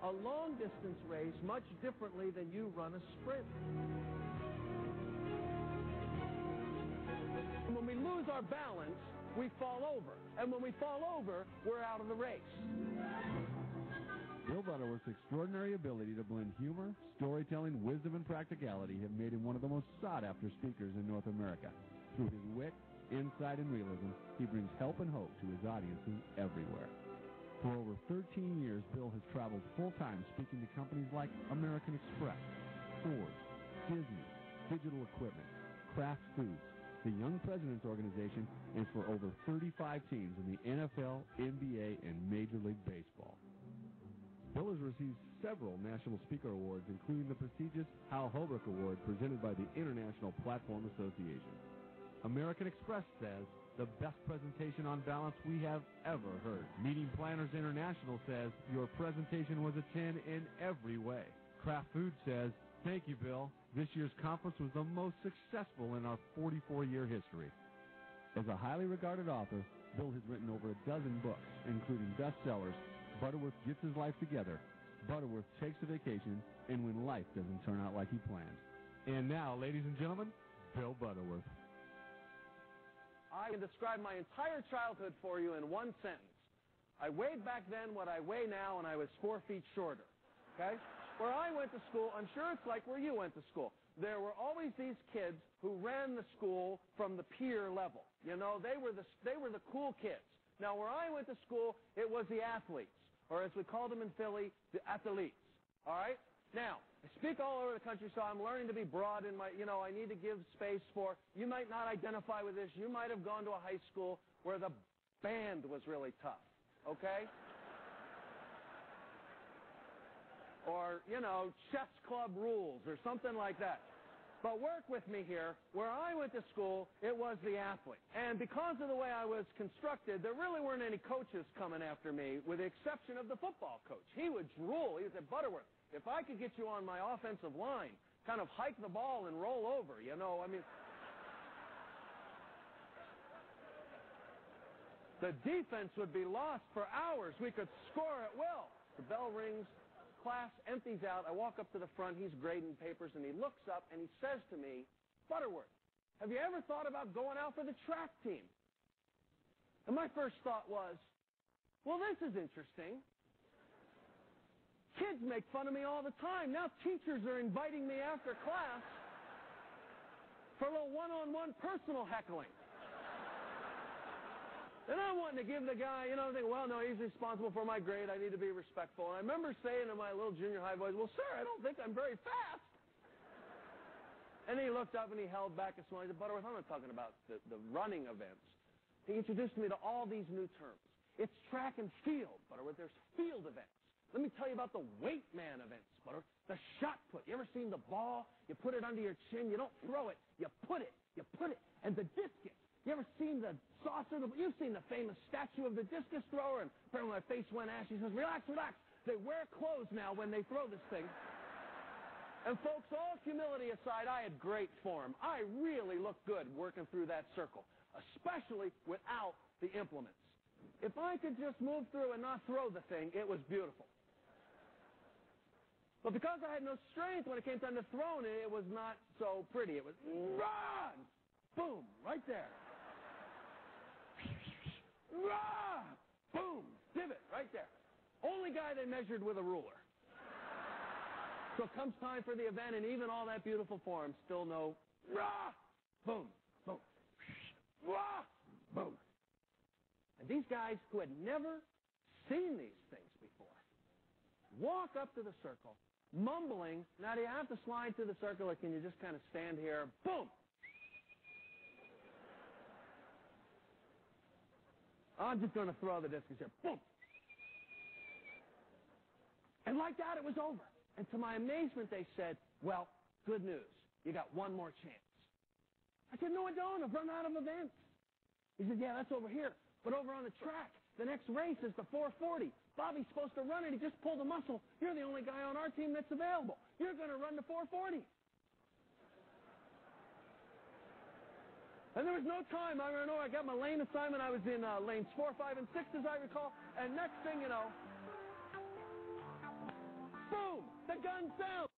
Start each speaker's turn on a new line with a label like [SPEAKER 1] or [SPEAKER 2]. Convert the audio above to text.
[SPEAKER 1] a long-distance race much differently than you run a sprint. And when we lose our balance, we fall over. And when we fall over, we're out of the race.
[SPEAKER 2] Bill Butterworth's extraordinary ability to blend humor, storytelling, wisdom, and practicality have made him one of the most sought-after speakers in North America. Through his wit, insight, and realism, he brings help and hope to his audiences everywhere. For over 13 years, Bill has traveled full-time speaking to companies like American Express, Ford, Disney, Digital Equipment, Kraft Foods, the Young Presidents Organization, and for over 35 teams in the NFL, NBA, and Major League Baseball. Bill has received several National Speaker Awards, including the prestigious Hal Holbrook Award presented by the International Platform Association. American Express says, the best presentation on balance we have ever heard. Meeting Planners International says, your presentation was a 10 in every way. Kraft Foods says, thank you, Bill. This year's conference was the most successful in our 44-year history. As a highly regarded author, Bill has written over a dozen books, including bestsellers, Butterworth Gets His Life Together, Butterworth Takes a Vacation, and When Life Doesn't Turn Out Like He Planned. And now, ladies and gentlemen, Bill Butterworth.
[SPEAKER 1] I can describe my entire childhood for you in one sentence. I weighed back then what I weigh now, and I was 4 feet shorter. Okay? Where I went to school, I'm sure it's like where you went to school. There were always these kids who ran the school from the peer level. You know, they were the cool kids. Now, where I went to school, it was the athletes, or as we called them in Philly, the athletes. All right? Now, I speak all over the country, so I'm learning to be broad in my, I need to give space for, you might not identify with this. You might have gone to a high school where the band was really tough. Okay? Or, chess club rules or something like that. But work with me here. Where I went to school, it was the athlete. And because of the way I was constructed, there really weren't any coaches coming after me, with the exception of the football coach. He would drool. He said, Butterworth, if I could get you on my offensive line, kind of hike the ball and roll over, the defense would be lost for hours. We could score at will. The bell rings. Class empties out. I walk up to the front. He's grading papers, and he looks up, and he says to me, Butterworth, have you ever thought about going out for the track team? And my first thought was, well, this is interesting. Kids make fun of me all the time. Now teachers are inviting me after class for a little one-on-one personal heckling. And I'm wanting to give the guy, thinking, well, no, he's responsible for my grade. I need to be respectful. And I remember saying to my little junior high voice, well, sir, I don't think I'm very fast. And he looked up and he held back a smile. He said, Butterworth, I'm not talking about the running events. He introduced me to all these new terms. It's track and field, Butterworth. There's field events. Let me tell you about the weight man events, Butterworth. The shot put. You ever seen the ball? You put it under your chin. You don't throw it. You put it. You put it. And the discus. You ever seen the saucer? You've seen the famous statue of the discus thrower, and apparently my face went ashy. He says, relax, relax. They wear clothes now when they throw this thing. And folks, all humility aside, I had great form. I really looked good working through that circle, especially without the implements. If I could just move through and not throw the thing, it was beautiful. But because I had no strength when it came time to throwing it, it was not so pretty. It was, run! Boom, right there. Rah! Boom! Divot, right there. Only guy they measured with a ruler. So it comes time for the event, and even all that beautiful form, still no rah! Boom! Boom! Rah! Boom! And these guys who had never seen these things before walk up to the circle, mumbling, now do you have to slide through the circle, or can you just kind of stand here? Boom! I'm just going to throw the discus here. Boom! And like that, it was over. And to my amazement, they said, well, good news. You got one more chance. I said, no, I don't. I've run out of events. He said, yeah, that's over here. But over on the track, the next race is the 440. Bobby's supposed to run it. He just pulled a muscle. You're the only guy on our team that's available. You're going to run the 440. And there was no time. I know I got my lane assignment. I was in lanes 4, 5, and 6, as I recall. And next thing you know, sound.